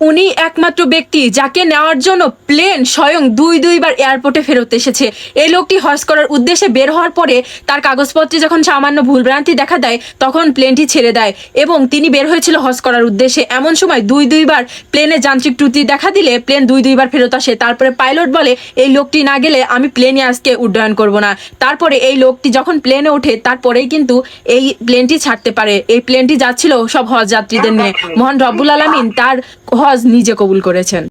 উনি একমাত্র ব্যক্তি যাকে নেওয়ার জন্য প্লেন স্বয়ং দুইবার এয়ারপোর্টে ফেরত এসেছে। এই লোকটি হজ করার উদ্দেশ্যে বের হওয়ার পরে তার কাগজপত্রে যখন সামান্য ভুলভ্রান্তি দেখা দেয় তখন প্লেনটি ছেড়ে দেয় এবং তিনি বের হয়েছিল হজ করার উদ্দেশ্যে। এমন সময় দুইবার প্লেনে যান্ত্রিক ত্রুটি দেখা দিলে প্লেন দুইবার ফেরত আসে। তারপরে পাইলট বলে এই লোকটি না গেলে আমি প্লেনে আজকে উড্ডয়ন করব না। তারপরে এই লোকটি যখন প্লেনে ওঠে তারপরেই কিন্তু এই প্লেনটি ছাড়তে পারে। এই প্লেনটি যাচ্ছিল সব হজ যাত্রীদের নিয়ে। মহান রব্বুল আলামিন তার হজ নিজে কবুল করেছেন।